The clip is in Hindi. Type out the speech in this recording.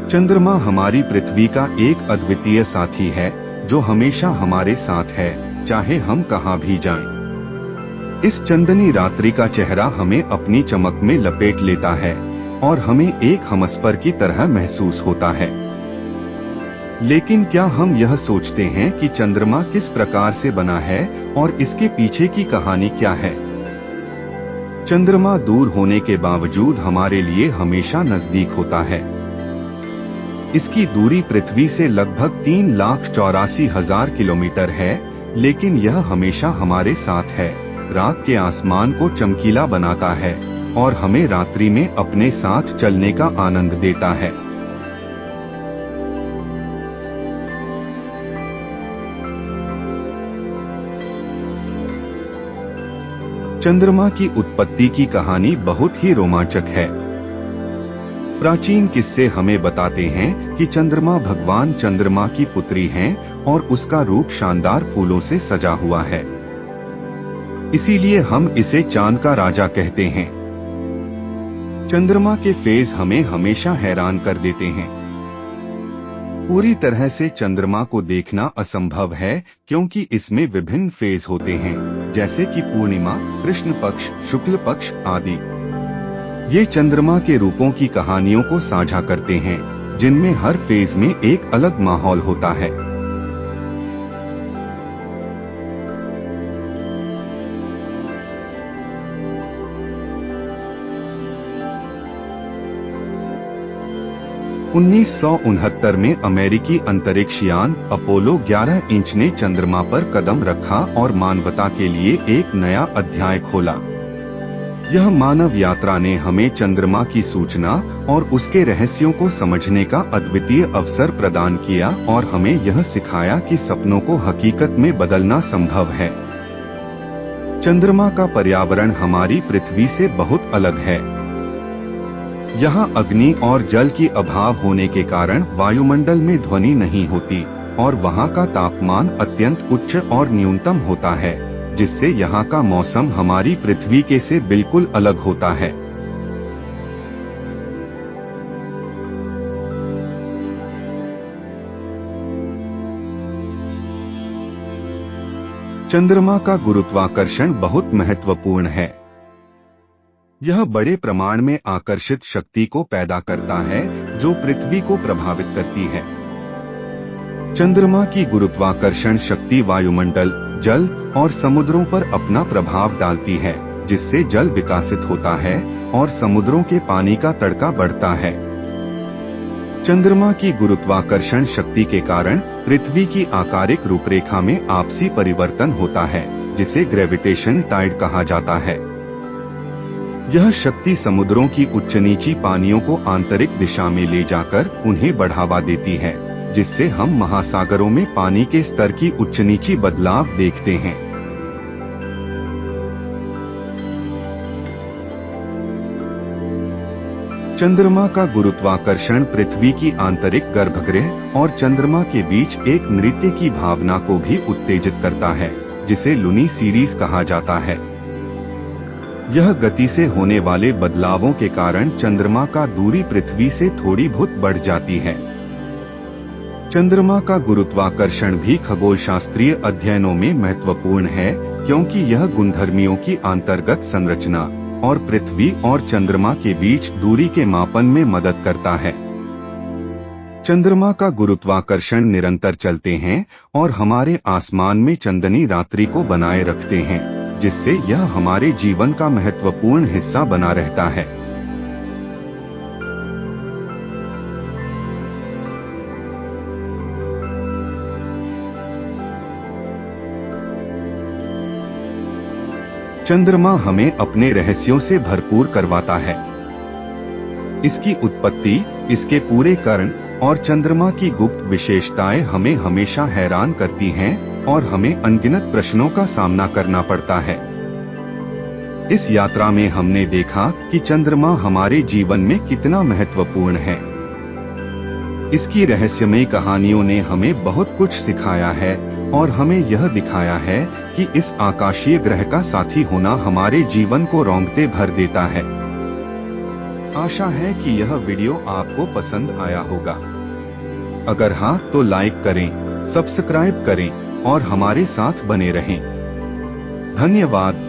चंद्रमा हमारी पृथ्वी का एक अद्वितीय साथी है जो हमेशा हमारे साथ है, चाहे हम कहाँ भी जाएं। इस चंदनी रात्रि का चेहरा हमें अपनी चमक में लपेट लेता है और हमें एक हमसफर की तरह महसूस होता है। लेकिन क्या हम यह सोचते हैं कि चंद्रमा किस प्रकार से बना है और इसके पीछे की कहानी क्या है? चंद्रमा दूर होने के बावजूद हमारे लिए हमेशा नजदीक होता है। इसकी दूरी पृथ्वी से लगभग 3,84,000 किलोमीटर है, लेकिन यह हमेशा हमारे साथ है, रात के आसमान को चमकीला बनाता है और हमें रात्रि में अपने साथ चलने का आनंद देता है। चंद्रमा की उत्पत्ति की कहानी बहुत ही रोमांचक है। प्राचीन किस्से हमें बताते हैं कि चंद्रमा भगवान चंद्रमा की पुत्री हैं और उसका रूप शानदार फूलों से सजा हुआ है। इसीलिए हम इसे चांद का राजा कहते हैं। चंद्रमा के फेज हमें हमेशा हैरान कर देते हैं। पूरी तरह से चंद्रमा को देखना असंभव है क्योंकि इसमें विभिन्न फेज होते हैं, जैसे कि पूर्णिमा, कृष्ण पक्ष, शुक्ल पक्ष आदि। ये चंद्रमा के रूपों की कहानियों को साझा करते हैं, जिनमें हर फेज में एक अलग माहौल होता है। (1969) में अमेरिकी अंतरिक्ष यान अपोलो 11 इंच ने चंद्रमा पर कदम रखा और मानवता के लिए एक नया अध्याय खोला। यह मानव यात्रा ने हमें चंद्रमा की सूचना और उसके रहस्यों को समझने का अद्वितीय अवसर प्रदान किया और हमें यह सिखाया कि सपनों को हकीकत में बदलना संभव है। चंद्रमा का पर्यावरण हमारी पृथ्वी से बहुत अलग है। यहाँ अग्नि और जल की अभाव होने के कारण वायुमंडल में ध्वनि नहीं होती और वहाँ का तापमान अत्यंत उच्च और न्यूनतम होता है, जिससे यहाँ का मौसम हमारी पृथ्वी के से बिल्कुल अलग होता है। चंद्रमा का गुरुत्वाकर्षण बहुत महत्वपूर्ण है। यह बड़े प्रमाण में आकर्षित शक्ति को पैदा करता है जो पृथ्वी को प्रभावित करती है। चंद्रमा की गुरुत्वाकर्षण शक्ति वायुमंडल, जल और समुद्रों पर अपना प्रभाव डालती है, जिससे जल विकसित होता है और समुद्रों के पानी का तड़का बढ़ता है। चंद्रमा की गुरुत्वाकर्षण शक्ति के कारण पृथ्वी की आकारिक रूपरेखा में आपसी परिवर्तन होता है, जिसे ग्रेविटेशन टाइड कहा जाता है। यह शक्ति समुद्रों की उच्च नीची पानियों को आंतरिक दिशा में ले जाकर उन्हें बढ़ावा देती है, जिससे हम महासागरों में पानी के स्तर की उच्च नीची बदलाव देखते हैं। चंद्रमा का गुरुत्वाकर्षण पृथ्वी की आंतरिक गर्भगृह और चंद्रमा के बीच एक नृत्य की भावना को भी उत्तेजित करता है, जिसे लूनी सीरीज कहा जाता है। यह गति से होने वाले बदलावों के कारण चंद्रमा का दूरी पृथ्वी से थोड़ी बहुत बढ़ जाती है। चंद्रमा का गुरुत्वाकर्षण भी खगोलशास्त्रीय अध्ययनों में महत्वपूर्ण है, क्योंकि यह गुणधर्मियों की अंतर्गत संरचना और पृथ्वी और चंद्रमा के बीच दूरी के मापन में मदद करता है। चंद्रमा का गुरुत्वाकर्षण निरंतर चलते हैं और हमारे आसमान में चंदनी रात्रि को बनाए रखते हैं, जिससे यह हमारे जीवन का महत्वपूर्ण हिस्सा बना रहता है। चंद्रमा हमें अपने रहस्यों से भरपूर करवाता है। इसकी उत्पत्ति, इसके पूरे कारण और चंद्रमा की गुप्त विशेषताएं हमें हमेशा हैरान करती हैं और हमें अनगिनत प्रश्नों का सामना करना पड़ता है। इस यात्रा में हमने देखा कि चंद्रमा हमारे जीवन में कितना महत्वपूर्ण है। इसकी रहस्यमयी कहानियों ने हमें बहुत कुछ सिखाया है और हमें यह दिखाया है कि इस आकाशीय ग्रह का साथी होना हमारे जीवन को रौंगते भर देता है। आशा है कि यह वीडियो आपको पसंद आया होगा। अगर हाँ तो लाइक करें, सब्सक्राइब करें और हमारे साथ बने रहें। धन्यवाद।